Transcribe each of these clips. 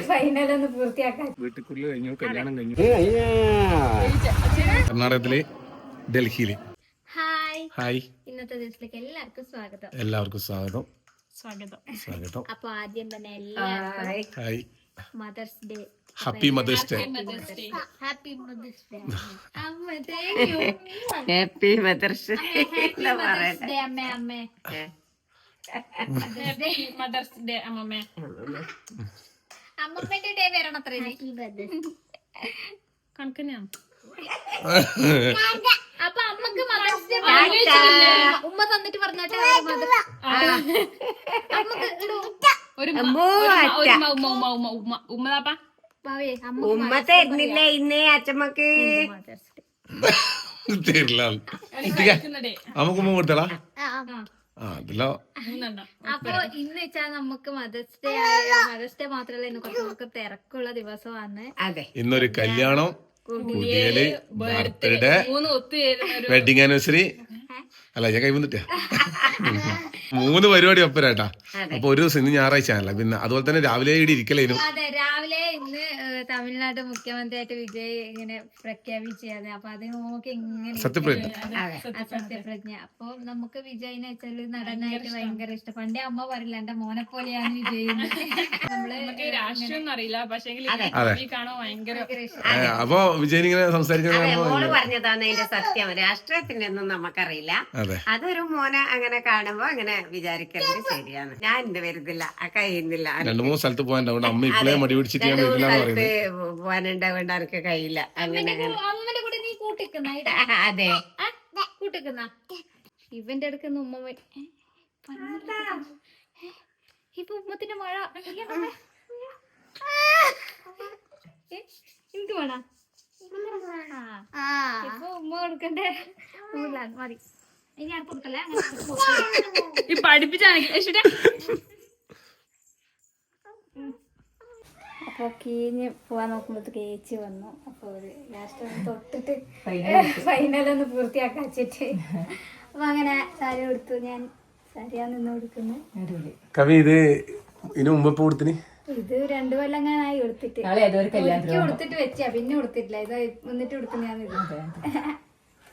ഫൈനലൊന്ന് പൂർത്തിയാക്കാൻ. വീട്ടിൽ കഴിഞ്ഞു, കല്യാണം കഴിഞ്ഞു. കർണാടകത്തിലെ ഡൽഹിയില്. ഹായ്, ഇന്നത്തെ ദിവസത്തിലേക്ക് എല്ലാവർക്കും സ്വാഗതം. എല്ലാവർക്കും സ്വാഗതം. അപ്പൊ ആദ്യം തന്നെ എല്ലാവർക്കും hi, mother's day. Happy mother's day. Happy mother's day അമ്മ. Thank you. Happy mother's day അമ്മ. അമ്മ മദർസ് ഡേ അമ്മമ്മേ. അമ്മമ്മന്റെ ഡേ വരണത്ര കണക്കന്നെയാണ്. അപ്പൊ അമ്മക്ക് മദർസ് ഡേ ഉമ്മ തന്നിട്ട് പറഞ്ഞോട്ടെ. ഉമ്മ തരുന്നില്ല ഇന്നേ അച്ഛമ്മക്ക്. നമുക്ക് ഉമ്മ കൊടുത്തടാ. അപ്പൊ ഇന്ന് വെച്ചാൽ നമുക്ക് മദർസ് ഡേ മാത്രല്ല, ഇന്ന് കുറച്ച് തിരക്കുള്ള ദിവസമാണ്. ഇന്നൊരു കല്യാണം, കുടിയല്, ബർത്ത്ഡേ, വെഡിങ് ആനിവേഴ്സറി അല്ല ഞാൻ കൈ വന്നിട്ടാ 3 പരിപാടി ഒപ്പരാട്ടാ. അപ്പൊ ഒരു ദിവസം ഇന്ന് ഞായറാഴ്ച ആണല്ലോ, പിന്നെ അതുപോലെ തന്നെ രാവിലെ ഇവിടെ ഇരിക്കലേനു. അതെ, രാവിലെ ഇന്ന് തമിഴ്നാട് മുഖ്യമന്ത്രിയായിട്ട് വിജയ് ഇങ്ങനെ പ്രഖ്യാപിച്ചത്. അപ്പൊ അത് നോക്കി ഇങ്ങനെ സത്യപ്രജ്ഞ. അപ്പൊ നമുക്ക് വിജയിനെ വെച്ചാല് നടനായിട്ട് ഭയങ്കര ഇഷ്ടം. പണ്ടേ അമ്മ പറയില്ല എന്റെ മോനെ പോലെയാണ് വിജയ്. നമ്മള് രാഷ്ട്രീയം അറിയില്ല, പക്ഷേ കാണാൻ ഭയങ്കര അപ്പൊ വിജയൻ ഇങ്ങനെ സംസാരിക്കുന്നത് പറഞ്ഞതാണ് അതിന്റെ സത്യം. രാഷ്ട്രീയത്തിന്റെ ഒന്നും നമുക്കറിയില്ല. അതൊരു മോനെ അങ്ങനെ കാണുമ്പോ അങ്ങനെ വിചാരിക്കരുത്. ശരിയാണ്. ഞാൻ എന്ത് വരുന്നില്ല, കഴിയുന്നില്ല. 2-3 സ്ഥലത്ത് പോകാനുണ്ട്. അമ്മ ഇപ്പോഴേ മടി പിടിച്ചിട്ട് പോകാനുണ്ടാവേണ്ട എനിക്ക് കഴിയില്ല. അങ്ങനെ അമ്മന്റെ കൂടെ നീ കൂട്ടിക്കുന്ന. അതെ, കൂട്ടിക്കുന്ന ഇവന്റെ അടുക്കുന്ന ഉമ്മ ഇപ്പൊ ഉമ്മത്തിന്റെ മഴ എനിക്ക് വേണം. ഇപ്പൊ ഉമ്മ കൊടുക്കണ്ടേ മതി. ഇനി ഞാൻ കൊടുക്കല്ലേ. പഠിപ്പിച്ചാണ്. അപ്പൊ കീഞ്ഞ് പോവാൻ നോക്കുമ്പോഴത്തേക്ക് ഏച്ചി വന്നു. അപ്പൊ ഒരു ലാസ്റ്റ് തൊട്ടിട്ട് ഫൈനലൊന്ന് പൂർത്തിയാക്കാൻ വെച്ചിട്ട് അപ്പൊ അങ്ങനെ സാരി കൊടുത്തു. ഞാൻ സാരിയാണ് നിന്ന് കൊടുക്കുന്നത്. കവി ഇത് ഇതിനു മുമ്പ് കൊടുത്തിന് ഇത് 2 കൊല്ലം അങ്ങനെ ആയി കൊടുത്തിട്ട്. കൊടുത്തിട്ട് വെച്ചാ പിന്നെ കൊടുത്തിട്ടില്ല. ഇത് വന്നിട്ട് കൊടുത്തു ഞാൻ.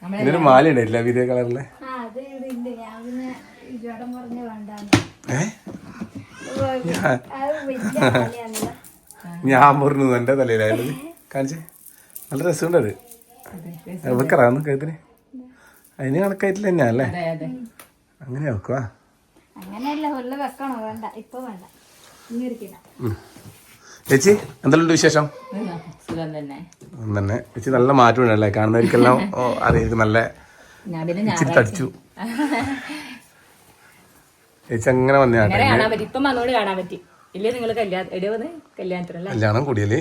ഇതിനൊരു മാല ഉണ്ടായിട്ടില്ല വിധേ കളറിലെ. അത് ഇതിണ്ട്. ഞാൻ പിന്നെ ഇജോടം പറഞ്ഞ് വേണ്ടാന്ന്. ഞാൻ പറഞ്ഞു എന്റെ തലയിലായത് കാണിച്ചേ. നല്ല രസമുണ്ട് അത്. വെക്കറാന്ന് കഴുത്തിന്. അതിന് കണക്കായിട്ടില്ല ഞാൻ അല്ലേ. അങ്ങനെ വെക്കുവാ. അങ്ങനെയല്ല, ഉള്ള വെക്കണോ? വേണ്ട, ഇപ്പൊ വേണ്ട. ചേച്ചി എന്തെല്ലാം വിശേഷം? തന്നെ ചേച്ചി നല്ല മാറ്റം ഉണ്ടല്ലേ കാണുന്നവർക്കെല്ലാം. അറിയാം നല്ല ഇച്ചിരി തടിച്ചു. ചേച്ചി അങ്ങനെ കല്യാണം കൂടിയല്ലേ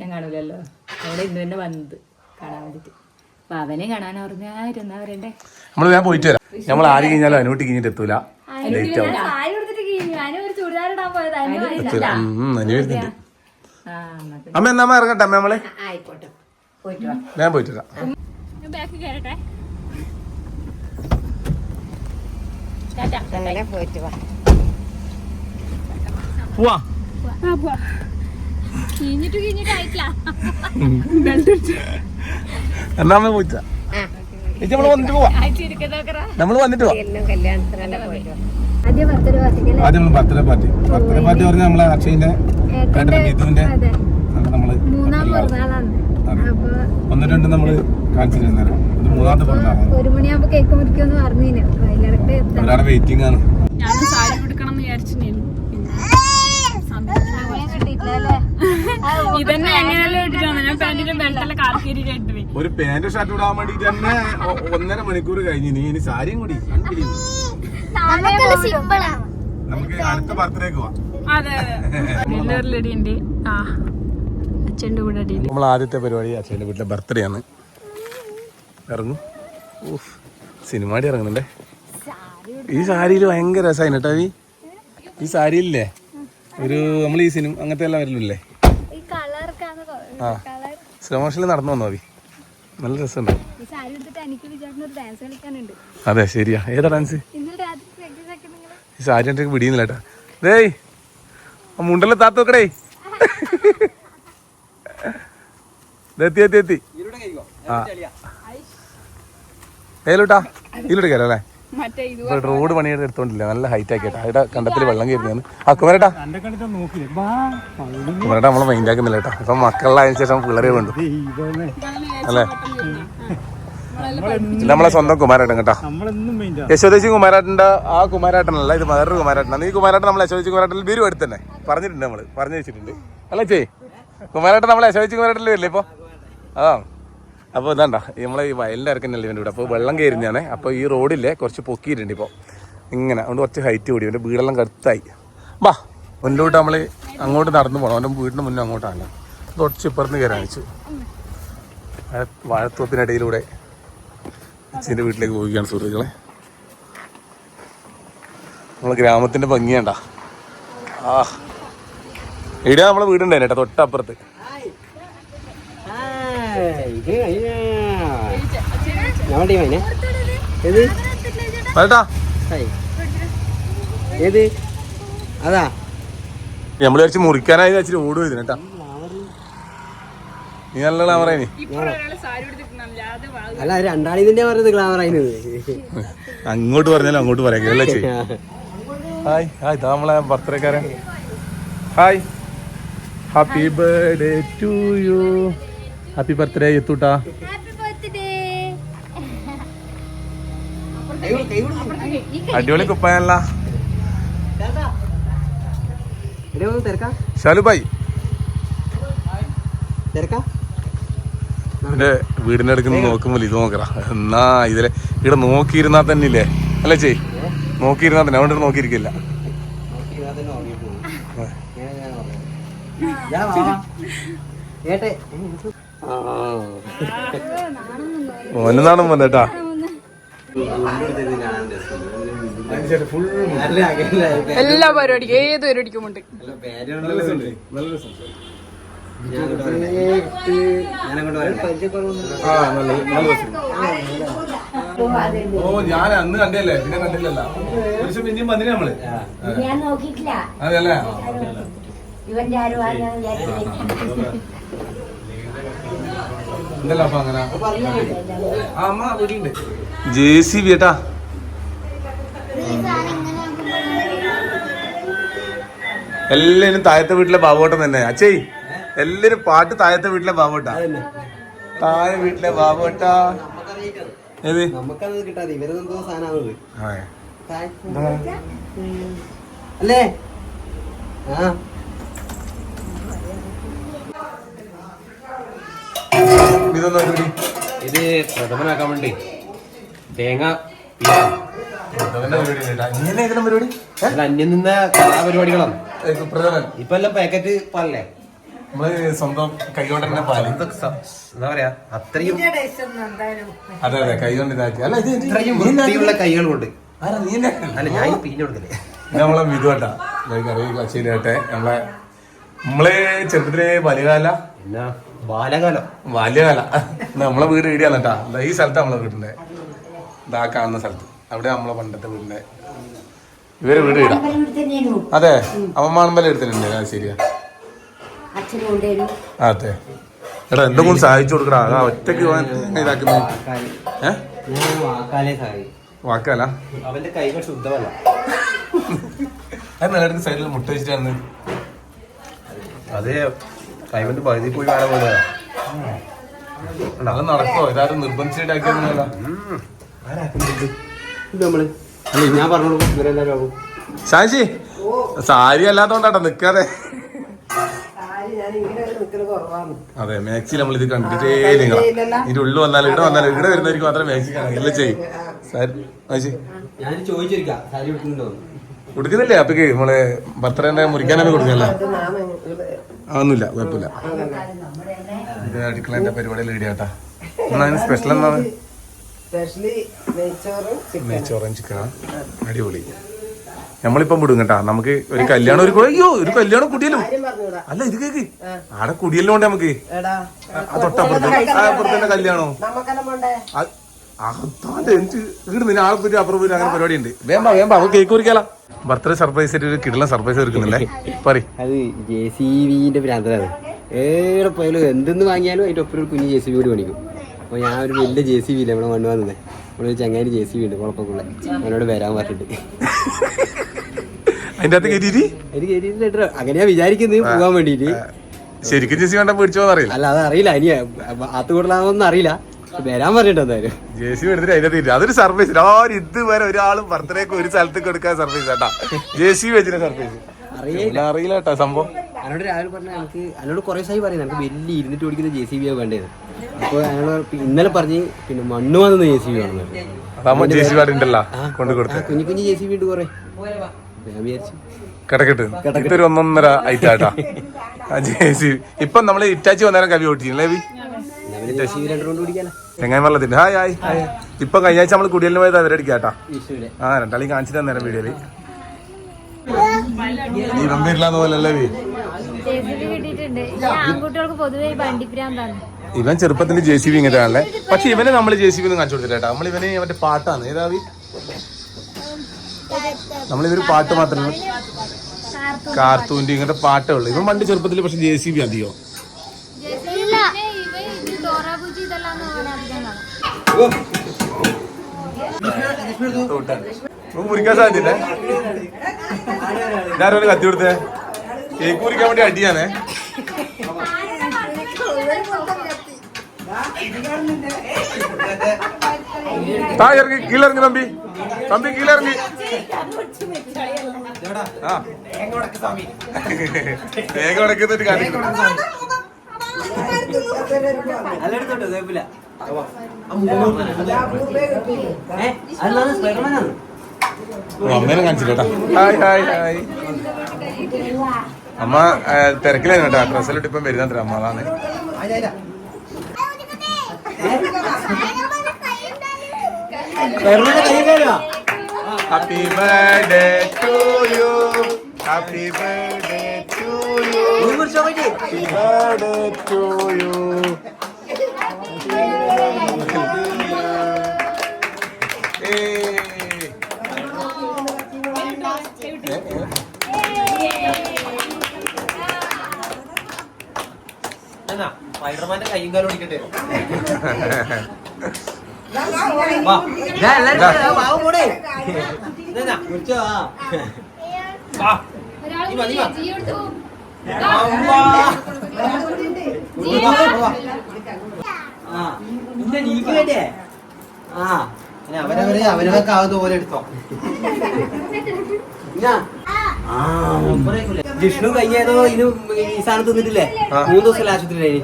ഞാൻ കാണൂലല്ലോ. അവിടെ ഇന്ന് തന്നെ വന്നത് കാണാൻ വേണ്ടിട്ട്. അപ്പൊ അവനെ കാണാൻ പറഞ്ഞായിരുന്നാ വരണ്ടേ. നമ്മള് ഞാൻ പോയിട്ട് വരാം. നമ്മൾ ആര് കഴിഞ്ഞാലും അനുകൂട്ടി കഴിഞ്ഞിട്ട് എത്തൂല. അമ്മ എന്നാ ഇറങ്ങട്ടെ അമ്മ. നമ്മള് ഞാൻ പോയിട്ട് വരാം. പോവാ. എന്നാ അമ്മ പോയിട്ടാ. നമ്മള് വന്നിട്ട് പോവാ. നമ്മള് വന്നിട്ട് പോവാ. ആദ്യം ബർത്ത്ഡേ പാർട്ടി പറഞ്ഞാൽ നമ്മളെ അക്ഷയിന്റെ മിഥുവിന്റെ നമ്മള് 1-2 നമ്മള് കാണിച്ചു തന്നേരം. ഇത് 3ാമത്തെ പിറന്നാളാണ്. 1 മണിയാകുമ്പോ കേക്ക് മുറിക്കുമെന്ന് പറഞ്ഞു. ഒരാടെ വെയിറ്റിംഗ് ആണ്. ഞാൻ സാരി കൊടുക്കണം എന്ന് വിചാരിച്ചിരുന്നു. ഇതന്നെ എങ്ങനെയല്ലോ ഇട്ടിട്ടാണ്. ഞാൻ പാന്റിന്റെ ബെൽറ്റെല്ലാം കാൽക്കേരിയിട്ട് ഇട്ടു. ഒരു പാന്റ് ഷർട്ട് ഇടാൻ വേണ്ടിട്ട് തന്നെ 1.5 മണിക്കൂർ കഴിഞ്ഞു. നീ ഇനി സാരിയും കൂടി നമുക്ക് അടുത്ത ബർത്ത്ഡേക്ക് പോവാം. അതെ, എല്ലാവരിലടിയുണ്ട്. അച്ഛൻ്റെ കൂടെ അടി. നമ്മൾ ആദ്യത്തെ പരിപാടി അച്ഛൻ്റെ വീട്ടിലെ ബർത്ത്ഡേ ആണ്. ഇറങ്ങും. സിനിമാടി ഇറങ്ങുന്നുണ്ടേ. ഈ സാരിയിൽ ഭയങ്കര രസമായി കേട്ടോ. ഈ സാരിയില്ലേ ഒരു നമ്മൾ ഈ സിനിമ അങ്ങനത്തെ എല്ലാം വരലില്ലേ. സ്ലോ മോഷനിൽ നടന്നു വന്നോ. നല്ല രസമുണ്ട്. അതെ ശരിയാ. ഏതാ ഡാൻസ്? ഈ സാരി പിടിയുന്നില്ല കേട്ടാ. ഡേയ് മുണ്ടല്ലേ താത്ത വെക്കടേ. എത്തി എത്തി എത്തി ആ ഏലൂട്ടാ ഇതിലൂടെ കയറാം അല്ലേ? റോഡ് പണിയുടെ എടുത്തോണ്ടില്ല, നല്ല ഹൈറ്റ് ആക്കിട്ടാ. അവിടെ കണ്ടത്തിൽ വെള്ളം കയറുന്നതാണ്. ആ കുമരേട്ടാ കുമരേട്ടാ നമ്മളെ മൈൻഡ് ആക്കുന്നില്ല കേട്ടോ. ഇപ്പൊ മക്കളിലായതിനു ശേഷം പിള്ളേരെ വേണ്ടു അല്ലേ? നമ്മളെ സ്വന്തം കുമാരേട്ടൻ കേട്ടോ. യശോദേശി കുമാരേട്ടന്റെ ആ കുമാരേട്ടനല്ല, ഇത് വേറൊരു കുമാരേട്ടനാണ്. ഈ കുമാരേട്ടൻ നമ്മളെ യശോദേശി കുമാരേട്ടനിൽ ബിരു എടുത്ത് തന്നെ പറഞ്ഞിട്ടുണ്ട്, നമ്മള് പറഞ്ഞു വെച്ചിട്ടുണ്ട് അല്ലേ ചേ? കുമാരേട്ടൻ നമ്മളെ യശോദേശി കുമാരേട്ടനിൽ വരില്ലേ ഇപ്പൊ? അതാണ്. അപ്പോൾ ഇതാണ്ട നമ്മളെ ഈ വയലിൻ്റെ ഇറക്കുന്നല്ലേ ഇവൻ്റെ വീട്. അപ്പോൾ വെള്ളം കയറുന്നതാണ്. അപ്പോൾ ഈ റോഡില്ലേ കുറച്ച് പൊക്കിയിട്ടുണ്ട് ഇപ്പോൾ ഇങ്ങനെ, അതുകൊണ്ട് കുറച്ച് ഹൈറ്റ് കൂടി. അവൻ്റെ വീടെല്ലാം കടുത്തായി. ബാ മുന്നോട്ട് നമ്മൾ അങ്ങോട്ട് നടന്നു പോകണം. അവൻ്റെ വീടിന് മുന്നേ അങ്ങോട്ടാണ്, കുറച്ച് ഇപ്പുറത്ത് കയറാൻ വെച്ചു. വാഴത്തോപ്പിനിടയിലൂടെ അച്ഛൻ്റെ വീട്ടിലേക്ക് പോവുകയാണ് സുഹൃത്തുക്കളെ. നമ്മളെ ഗ്രാമത്തിൻ്റെ ഭംഗിയാണ്ട. ആ ഇവിടെ നമ്മളെ വീടുണ്ടായിരുന്നു കേട്ടോ, തൊട്ടപ്പുറത്ത്. അതാ നമ്മള് വിചാരിച്ച് മുറിക്കാനായി വെച്ചിട്ട് ഓടും ഇതിന് കേട്ടാ. നീ നല്ല ഗ്ലാമറായി. അല്ല രണ്ടാളി ഇതിന്റെ പറഞ്ഞത് ഗ്ലാമറായിരുന്നത്. അങ്ങോട്ട് പറഞ്ഞാലും അങ്ങോട്ട് പറയാം അല്ലേ ചെയ്യും. ഹായ് ഹായ്, ഇതാ നമ്മളെ ബർത്ത്ഡേക്കാരൻ. Hi, happy birthday to you. Happy birthday എത്തൂട്ടാ. അടിപൊളി കുപ്പായല്ല ഷാലുബായി. എന്റെ വീടിന്റെ അടുക്കുന്ന നോക്കുമ്പോൾ ഇത് നോക്കറ എന്നാ ഇതിലെ ഇവിടെ നോക്കിയിരുന്നാ തന്നെ ഇല്ലേ അല്ലേ ചെയ്? നോക്കിയിരുന്നാ തന്നെ അതുകൊണ്ട് നോക്കിയിരിക്കില്ല. ഓനാണ് വന്നേട്ടാ. എല്ലാ പരിപാടിക്കും ഏത് പരിപാടിക്കും ഉണ്ട്. ഓ ഞാൻ അന്ന് കണ്ടല്ലേ, പിന്നെ കണ്ടില്ലല്ലോ. ഒരു പിന്നെയും വന്നില്ല നമ്മള്. അതെല്ലേ എന്തല്ല അപ്പൊ അങ്ങനെ JCB ഏട്ടാ. എല്ലാരും താഴത്തെ വീട്ടിലെ ബാബുട്ടൻ തന്നെ അച്ഛേ. എല്ലാരും പാട്ട് താഴത്തെ വീട്ടിലെ ബാബുട്ടാ. താഴെ വീട്ടിലെ ബാബുട്ടാ. ഏത് നമുക്കത് കിട്ടാതെ ഇവരെന്തോ സാധനമാണത് അല്ലേ? ഇത് പ്രഥമനാക്കാൻ വേണ്ടി തേങ്ങ പരിപാടി അന്യം നിന്ന കലാപരിപാടികളാണ് ഇപ്പൊ എല്ലാം പാക്കറ്റ് പാലല്ലേ. നമ്മള് സ്വന്തം കൈകൊണ്ട് തന്നെ പാല്. എന്താ പറയാ, അത്രയും അതെ അതെ കൈകൊണ്ട് ഇതാക്കി. അല്ല ഇത്രയും വൃത്തിയുള്ള കൈകൾ കൊണ്ട്. അല്ല ഞാൻ പിഞ്ഞു കൊടുക്കല്ലേ. നമ്മളെ വിധുവാട്ടാ കറി കച്ചേരിയാട്ടെ. നമ്മളെ ചെറുപ്പത്തിലെ ബാല്യകാല പിന്നെ ബാലകാലം നമ്മളെ വീട് ഇടിയാന്നട്ടാ. ഈ സ്ഥലത്ത് നമ്മളെ വീടിന്റെ ഇതാ കാണുന്ന സ്ഥലത്ത് അവിടെ നമ്മളെ പണ്ടത്തെ വീടിന്റെ ഇവരെ വീട് ഇടാം. അതെ അമ്മമാണമ്പല എടുത്തിട്ടുണ്ട്. അത് ശരിയാ. അതെ എടാ എന്റെ കൂടെ സഹായിച്ചു കൊടുക്കടാ. അതാ ഒറ്റക്ക് ഇതാക്കുന്നത് വാക്കാല. അവന്റെ കൈകൾ ശുദ്ധമല്ല. അത് നിലക്ക് സൈഡിൽ മുട്ട വെച്ചിട്ടാണ്. അതെ കൈവന്റെ പകുതി പോയി വേറെ പോലെ അത് നടക്കോ? ഇതാരും നിർബന്ധിച്ചിട്ടാക്കിയൊന്നുമല്ല. ഞാൻ പറഞ്ഞു ശാശി സാരി അല്ലാത്തോണ്ടാട്ടോ നിക്കാതെ. അതെ മാക്സി നമ്മൾ ഇത് കണ്ടിട്ടേ നിങ്ങളാ. ഇതിന്റെ ഉള്ളിൽ വന്നാലും ഇവിടെ വന്നാലും ഇവിടെ വരുന്നവർക്ക് മാത്രമേ മാക്സി കാണാം. എല്ലാം ചെയ്യും കൊടുക്കുന്നില്ലേ അപ്പക്ക് നമ്മളെ ബർത്ത്ഡേന്റെ മുറിക്കാനൊന്നും കൊടുക്കല്ല. അതൊന്നുമില്ല, കുഴപ്പമില്ല. ഇത് അടുക്കളന്റെ പരിപാടിയിൽ ഇടിയാട്ടാ. എന്നാ സ്പെഷ്യൽ എന്താണ്? നെയ്ച്ചോറും ചിക്കനാണ്. അടിപൊളി. നമ്മളിപ്പം വിടും കേട്ടാ. നമുക്ക് ഒരു കല്യാണം ഒരു കല്യാണം കുടിയല്ലോ. അല്ല ഇത് കേക്ക് ആടെ കുടിയല്ലോ ഉണ്ട് നമുക്ക്. തൊട്ടപ്പുറത്തെ കല്യാണോ അതാണ്ട് എനിക്ക് ഇവിടെ നിന്ന് ആളെ പോയിട്ട് അപ്പുറം പോയിട്ട് അങ്ങനെ പരിപാടി ഉണ്ട്. വേമ്പാ കേക്ക് കുറിക്കാല. ബർത്ത്ഡേ സർപ്രൈസ് ആയിട്ട് ഒരു കിടല സർപ്രൈസ് എടുക്കുന്നില്ലേ? പറയ്. അത് JCBന്റെ ഭ്രാന്തനാണ്. ഏടെ പോയാലും എന്തെന്ന് വാങ്ങിയാലും അതിന്റെ ഒപ്പം ഒരു കുഞ്ഞ് JCB കൂടി മേടിക്കും. അപ്പോൾ ഞാൻ ഒരു വലിയ JCB ഇല്ല ഇവിടെ മണ്ണ് വന്നത്. ഇവിടെ ഒരു ചങ്ങാരി JCB ഉണ്ട് കുഴപ്പമില്ല. അവനോട് വരാൻ പറഞ്ഞിട്ട് അതിന്റെ അകത്ത് കയറ്റിട്ട് എനിക്ക് കയറ്റിട്ട് അങ്ങനെയാ വിചാരിക്കുന്നത് പോകാൻ വേണ്ടിട്ട്. ശരിക്കും JCB വേണ്ട മേടിച്ചോന്ന് അറിയില്ല. അല്ല അതറിയില്ല, ഇനി ആത്ത് കൂടലാന്നൊന്നും അറിയില്ല. വരാൻ പറഞ്ഞിട്ട് എന്തായാലും JCB എടുത്തിട്ട് അതിന്റെ തീരുമാനം. അതൊരു സർപ്രൈസ്. ആരും ഇതുവരെ ഒരാളും ബർത്ത്ഡേക്ക് ഒരു സ്ഥലത്ത് കൊടുക്കാൻ സർപ്രൈസ് കേട്ടാ. JCB വെച്ചിട്ട് സർപ്രൈസ് അറിയില്ല കേട്ടാ സംഭവം. അതിനോട് രാവിലെ പറഞ്ഞാൽ നമുക്ക് അതിനോട് കുറേ സായി പറയുന്നത് നമുക്ക് വലിയ 200 ഓടിക്കുന്ന JCB വേണ്ടത്. അപ്പോൾ അതിനോട് ഇന്നലെ പറഞ്ഞ് പിന്നെ മണ്ണ് വന്നത് JCB വേണമെന്ന്. അതാകുമ്പോ JCB ഉണ്ടല്ലോ കൊണ്ട് കൊടുത്ത് കുഞ്ഞു കുഞ്ഞു JCB ഉണ്ട് കുറേ. ഞാൻ വിചാരിച്ചു കിടക്കട്ട് ഇതൊരു 1.5 ഐറ്റാട്ടാ JCB. ഇപ്പം നമ്മള് ഇറ്റാച്ചി വന്നേരം കവി ഓട്ടിച്ചില്ലേ? JCB 2 round ഓടിക്കാലോ. ചെങ്ങായി വെള്ളത്തിന്റെ ഹായ് ഹായ് ഹായ്. ഇപ്പൊ കഴിഞ്ഞ ആഴ്ച നമ്മള് കുടിയലിന് പോയത് അവരടിക്കാട്ടാ. ആ രണ്ടാളി കാണിച്ചിട്ട് തന്നേരം വീഡിയോയില്. ഈ നമ്പില്ലാന്ന് പോലല്ലേ കിട്ടിയിട്ടുണ്ട്. ആൺകുട്ടികൾക്ക് പൊതുവെ വണ്ടിപ്രാന്താണ്. ഇവൻ ചെറുപ്പത്തിന്റെ JCB ഇങ്ങനത്തെ ആണല്ലേ. പക്ഷെ ഇവനെ നമ്മള് JCB ഒന്നും കാണിച്ചു കൊടുത്തില്ല. നമ്മൾ ഇവന് മറ്റേ പാട്ടാണ്. ഏതാവി നമ്മളിതൊരു പാട്ട് മാത്രമേ കാർത്തൂന്റെ ഇങ്ങനത്തെ പാട്ടേ ഉള്ളു. ഇവൻ പണ്ട് ചെറുപ്പത്തിൽ പക്ഷെ JCB അധികം മുറിക്കാൻ സാധ്യത. ഇതാരോ കത്തി കൊടുത്തേ കേക്ക് മുറിക്കാൻ വേണ്ടി അടിയാണേ. ഇറങ്ങി കീഴിറങ്ങി തമ്പി തമ്പി കീഴിറങ്ങി. ആ തേങ്ങ ഉടക്കുന്നിട്ട് കാണിക്കുന്നു. അമ്മേനെ കാണിച്ചില്ലേട്ടാ. Hi hi hi. അമ്മ തിരക്കിലായിരുന്നു കേട്ടോ. ഡ്രസ്സിലിട്ട് ഇപ്പം വരുന്നത്ര അമ്മ. അതാണ് happy birthday to you. Happy birthday to you. Happy birthday to you. സ്പൈഡർമാന്റെ കയ്യും കാലും ഓടിക്കട്ടെ. അവരവരൊക്കെ ആവുന്ന പോലെ എടുത്തോ. ജിഷ്ണു കഴിഞ്ഞതോ ഇതിന് ഈ സാധനം തിന്നിട്ടില്ലേ? 3 ദിവസം ആശുപത്രിയിലായി.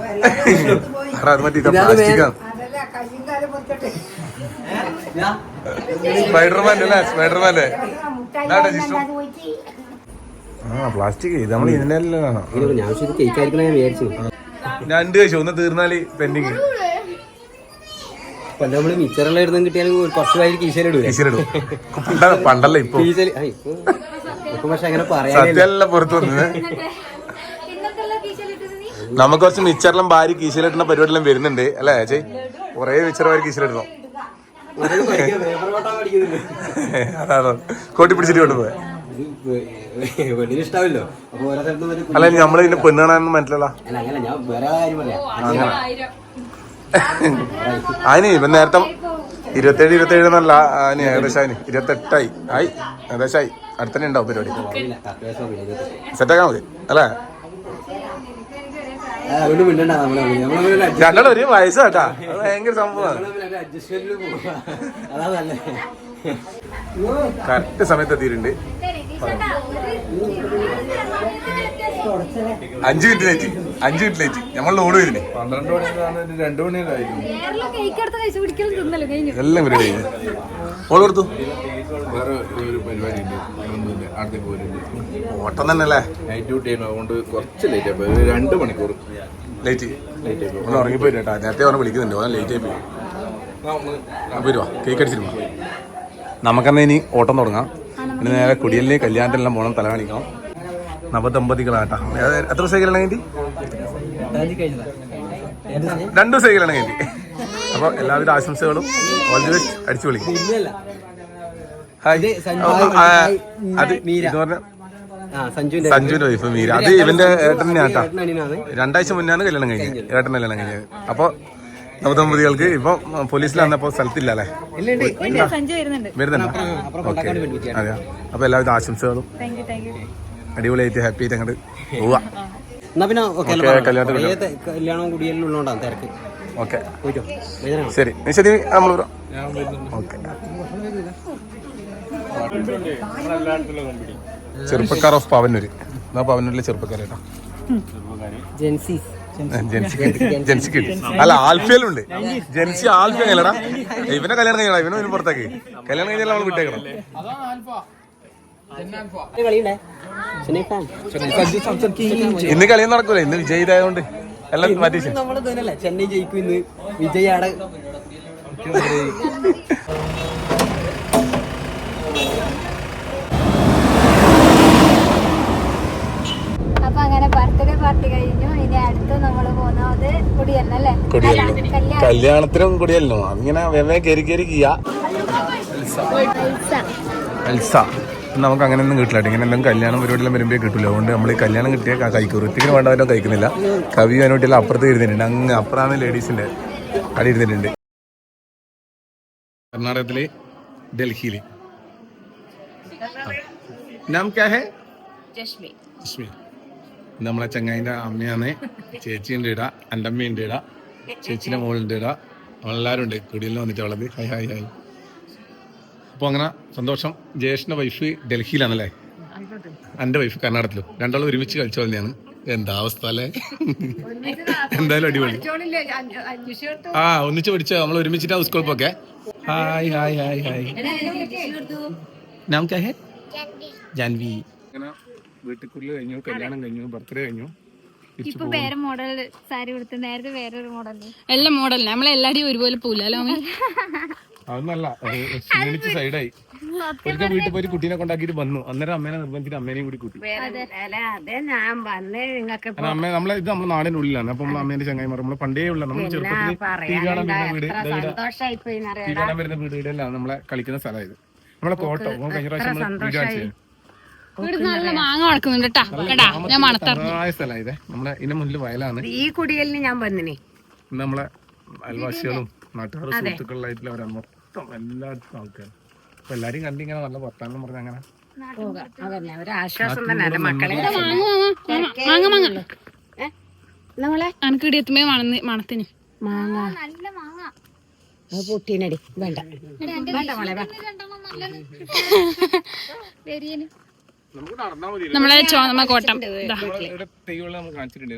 സ്പൈഡർമാൻ്റെ സ്പൈഡർമാൻ്റെ പ്ലാസ്റ്റിക് നമ്മൾ ഇതിനെല്ലാം കാണാം. ഞാൻ കേക്കായിരിക്കണ ഞാൻ വിചാരിച്ചു. 2 കഴിച്ചു. ഒന്ന് തീർന്നാല് പെൻഡിങ്. പണ്ട് നമ്മള് മിച്ചറെല്ലാം ഇടുന്ന കിട്ടിയാൽ കുറച്ച് പേര് കീശയിലിടും. പണ്ടല്ല ഇപ്പൊ പക്ഷെ അങ്ങനെ പറയാ സത്യം പുറത്തു വന്നത്. നമുക്ക് കുറച്ച് മിച്ചറെല്ലാം ഭാര്യ കീശയിലിട്ടുന്ന പരിപാടിയെല്ലാം വരുന്നുണ്ട് അല്ലേ ചേച്ചി? കൊറേ മിച്ചർ ഭാര്യ കീശയിലിടണം. അതാണോ കോട്ടി പിടിച്ചിട്ട് കൊണ്ടുപോയ? ഇഷ്ടാവില്ലോ. അല്ല നമ്മള് ഇതിന്റെ പെണ്ണ് കാണാനൊന്നും മനസ്സിലല്ല. അങ്ങനെ ഞാൻ വേറെ കാര്യം പറയാം. അതിന് ഇപ്പം നേരത്തെ 27 എന്നല്ല. അതിന് ഏകദേശം അതിന് 28 ആയി ഏകദേശമായി. അടുത്തന്നെ ഉണ്ടാവും പരിപാടി. സെറ്റാക്കാൻ മതി അല്ലേ? രണ്ടാളും ഒരു വയസ്സ് കേട്ടാ. അത് ഭയങ്കര സംഭവമാണ്. കറക്റ്റ് സമയത്ത് എത്തിയിട്ടുണ്ട്. 5 മിനിറ്റ് ലേറ്റ്. നമ്മൾ ലോഡ് വരുന്നേ 12 മണി 2 മണിയൊക്കെ ആയിരിക്കും. എല്ലാം പരിപാടി ഓൾ കൊടുത്തു. വേറെ ഒരു പരിപാടി ഉണ്ട്. അടുത്തേക്ക് വരുന്നുണ്ട്. ഓട്ടം തന്നെ അല്ലേ? നൈറ്റ് ഡ്യൂട്ടി ആണ്. അതുകൊണ്ട് കുറച്ച് ലേറ്റ് ആയി. 2 മണിക്കൂർ ലേറ്റ് ഒന്ന് ഉറങ്ങിപ്പോയി കേട്ടാ. നേരത്തെ പറഞ്ഞ് വിളിക്കുന്നുണ്ട്. ഓൻ ലേറ്റ് ആയി പോയി. വരുവാ കേക്ക് അടിച്ചിരുന്നു. നമുക്കെന്നാ ഇനി ഓട്ടം തുടങ്ങാം. പിന്നെ നേരെ കുടിയലിന് കല്യാണത്തിനെല്ലാം പോകണം. തല കാണിക്കണം. നവദമ്പതികളാട്ടാ. എത്ര ദിവസം കല്യാണം കഴിഞ്ഞി? 2 ദിവസം കല്യാണം കഴിഞ്ഞി. അപ്പോൾ എല്ലാവിധ ആശംസകളും ഓൾ ദി ബെസ്റ്റ്. അടിച്ചു വിളിക്കും. ഹായ്. അത് ഇത് പറഞ്ഞ സഞ്ജുവിന്റെ വൈഫ് മീര. അത് ഇവന്റെ ഏട്ടനെ ആട്ടാ. 2 ആഴ്ച മുന്നാണ് കല്യാണം കഴിഞ്ഞത്. ഏട്ടൻ കല്യാണം കഴിഞ്ഞത്. അപ്പൊ നവദമ്പതികൾക്ക് ഇപ്പൊ പോലീസിൽ വന്നപ്പോ സ്ഥലത്തില്ല അല്ലേ? വരുന്നുണ്ട്. ഓക്കെ. അതെയാ. അപ്പൊ എല്ലാവിധ ആശംസകളും അടിപൊളിയായിട്ട് ഹാപ്പി ആയിട്ട് അങ്ങോട്ട് പോവാ. കല്യാണം കുടിയെല്ലാം തിരക്ക്. ഓക്കെ ശരി. ശരി നമ്മൾ ഓക്കെ. ചെറുപ്പക്കാർ ഓഫ് പവന്നൂര്. എന്നാ പവന്നൂരിലെ ചെറുപ്പക്കാരേട്ടാ. ജെൻസി കിട്ടി. അല്ല ആൽഫയിലുണ്ട്. ജെൻസി ആൽഫ എങ്ങനെടാ? ഇവനെ കല്യാണം കഴിഞ്ഞാ ഇവനും പുറത്തേക്ക് കല്യാണം കഴിഞ്ഞാൽ നമ്മൾ വിട്ടേക്കണം. ഇന്ന് കളിയൊന്നും നടക്കൂല. ഇന്ന് വിജയ് ഇതായതുകൊണ്ട് എല്ലാം മാറ്റി. ചെന്നൈ ജയിക്കും ഇന്ന്. വിജയ് ആടെ അപ്പൊ അങ്ങനെ ബർത്ത്ഡേ പാർട്ടി കഴിഞ്ഞു. ഇനി അടുത്ത് നമ്മള് പോകുന്നത് കുടിയല്ലേ? കല്യാണത്തിനും കുടിയല്ലോ. അതിങ്ങനെ വെവ്വേ കയറി ചെയ്യാ. നമുക്ക് അങ്ങനെയൊന്നും കിട്ടില്ല. ഇങ്ങനെ എല്ലാം കല്യാണം പരിപാടിയെല്ലാം വരുമ്പോ കിട്ടില്ല. അതുകൊണ്ട് നമ്മൾ ഈ കല്യാണം കിട്ടിയാൽ കഴിക്കും. ഋത്തിക്കിന് വേണ്ടവരോ കഴിക്കുന്നില്ല. കവി അതിനോട്ടില്ല അപ്പുറത്ത് ഇരുന്നിട്ടുണ്ട്. അങ്ങ് അപ്പുറമാണ് ലേഡീസിന്റെ അവിടെ ഇരുന്നിട്ടുണ്ട്. കർണാടകത്തിലെ ഡൽഹിയില് നാം ക്യാ ഹേ? ജസ്മി. നമ്മളെ ചങ്ങായിന്റെ അമ്മയാണ്. ചേച്ചിന്റെ ഇട, എൻ്റെ അമ്മയുണ്ട് ഇട, ചേച്ചിന്റെ മോളുണ്ട് ഇട. നമ്മളെല്ലാവരും ഉണ്ട് കുടിയെല്ലാം വന്നിട്ട് ഉള്ളത്. Hi hi hi. അപ്പോൾ അങ്ങനെ സന്തോഷം. ജയേഷിന്റെ വൈഫ് ഡൽഹിയിലാണല്ലേ? എൻ്റെ വൈഫ് കർണാടകത്തിലും. രണ്ടാളും ഒരുമിച്ച് കളിച്ചു തന്നെയാണ്. എന്താ അവസ്ഥ അല്ലേ? എന്തായാലും അടിപൊളി. ഒന്നിച്ച് പഠിച്ചോ. നമ്മൾ ഒരുമിച്ചിട്ടാ സ്കൂൾ പോക്കെ. Hi hi hi hi. നാം ക്യാ ഹേ? ജാൻവി. അങ്ങനെ വീട്ടിൽ കഴിഞ്ഞു, കല്യാണം കഴിഞ്ഞു, ബർത്ത്ഡേ കഴിഞ്ഞു. ഇപ്പൊ വേറെ മോഡൽ സാരി കൊടുത്ത് നേരത്തെ വേറൊരു മോഡൽ. എല്ലാ മോഡൽ നമ്മളെല്ലാരും ഒരുപോലെ പോലോ. അതൊന്നല്ല, ക്ഷീണിച്ച് സൈഡായി. ഒരിക്കൽ വീട്ടിൽ പോയി കുട്ടീനെ കൊണ്ടാക്കിട്ട് വന്നു. അന്നേരം അമ്മേനെ നിർബന്ധിച്ചിട്ട് അമ്മേനെയും കൂടി കൂട്ടി. അമ്മ നമ്മളെ ഇത് നമ്മുടെ നാടിന്റെ ഉള്ളിലാണ്. അപ്പൊ അമ്മേന്റെ ചങ്ങായിമാർ നമ്മളെ പണ്ടേ ഉള്ള നമ്മൾ ചെറുപ്പത്തിൽ ടി കാണാൻ വരുന്ന വീടുകളിലാണ് നമ്മളെ കളിക്കുന്ന സ്ഥലമായത്. നമ്മളെ കോട്ടം കഴിഞ്ഞ പ്രാവശ്യം വീട് കാണിച്ചത് സ്ഥലമായത്. നമ്മളെ ഇതിന്റെ മുന്നിൽ വയലാണ്. ഈ കുടിയലിന് ഞാൻ വന്നിനെ. നമ്മളെ അയൽവാസികളും നാട്ടുകാരും സുഹൃത്തുക്കളിലായിട്ടുള്ള അവരെ മൊത്തം എല്ലായിടത്തും ആൾക്കാർ. അപ്പൊ എല്ലാരും കണ്ടിങ്ങനെ നല്ല വർത്താനം പറഞ്ഞ അങ്ങനെ ഒരാശ്വാസം തന്നെ മക്കളെ. നമ്മളെ എനിക്കിടിയെത്തുമ്പോ മണത്തിന് നല്ല മാങ്ങ പൊട്ടീനടി വേണ്ട. നമ്മളെ ചുവന്ന കോട്ടം കാണിച്ചിട്ടുണ്ട്.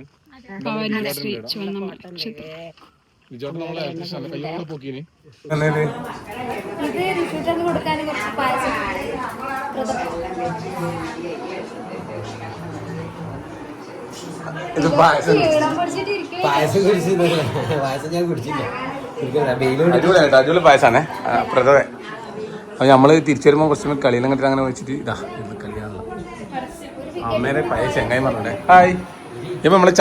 കൊടുക്കാൻ കുറച്ച് പായസം. പായസം കുടിച്ചില്ല. പായസം ഞാൻ കുടിച്ചില്ല. അടിപൊളി പായസാണേ പ്രഥമ. അപ്പൊ നമ്മള് തിരിച്ചു വരുമ്പോ കുറച്ച് കളിയെല്ലാം കണ്ടിട്ട് അങ്ങനെ വെച്ചിട്ട് ഇതാ കളിയാണല്ലോ. അമ്മേനെ പഴയ ചെങ്ങായി പറഞ്ഞേ. ഹായ്. ഇപ്പൊ നമ്മളെ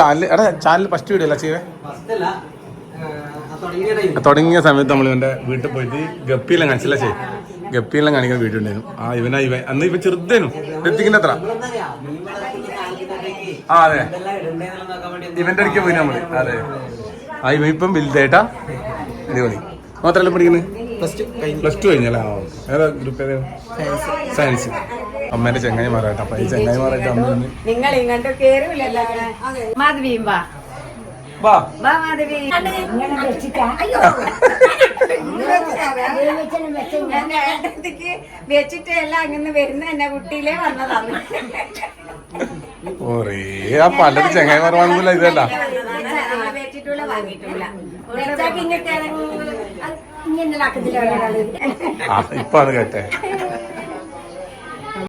ചാനൽ ഫസ്റ്റ് വീഡിയോ അല്ല ചെയ്യേ? തുടങ്ങിയ സമയത്ത് നമ്മൾ ഇവന്റെ വീട്ടിൽ പോയിട്ട് ഗപ്പിയെല്ലാം കാണിച്ചില്ല ചെയ്യും. ഗപ്പിയെല്ലാം കാണിക്കുന്ന വീഡിയോ ഉണ്ടായിരുന്നു. ഇവൻ അന്ന് ഇവൻ ചെറുതേനും. ഋത്തിക്കിന്റെ അത്ര അതെ ഇവന്റെ അടുക്ക പോയി നമ്മള്. അതെ ഇവൻ ഇപ്പം വലുതായിട്ടാ. അടിപൊളി. മാത്രല്ല പഠിക്കുന്നത് പ്ലസ് ടു കഴിഞ്ഞല്ലേ? ഏതാ ഗ്രൂപ്പ്? ഏതാ? സയൻസ്. അമ്മേന്റെ ചെങ്ങായി മാറാട്ടെ. അപ്പൊ ഈ ചെങ്ങായി മാറായിട്ട് അമ്മ നിങ്ങൾ ഇങ്ങോട്ട് കേറില്ലല്ലോ. മാധവിയും വാ വാ മാധവി. വെച്ചിട്ട് എല്ലാം അങ്ങനെ വരുന്ന എന്നെ കുട്ടിയിലേ വന്നതാണ്. ഓറേ ആ പലരും ചെങ്ങായിമാർ വാങ്ങുന്നില്ല. ഇതല്ല വെച്ചിട്ടുള്ള വാങ്ങിയിട്ടില്ല. ഇപ്പൊ അത് കേട്ടെ.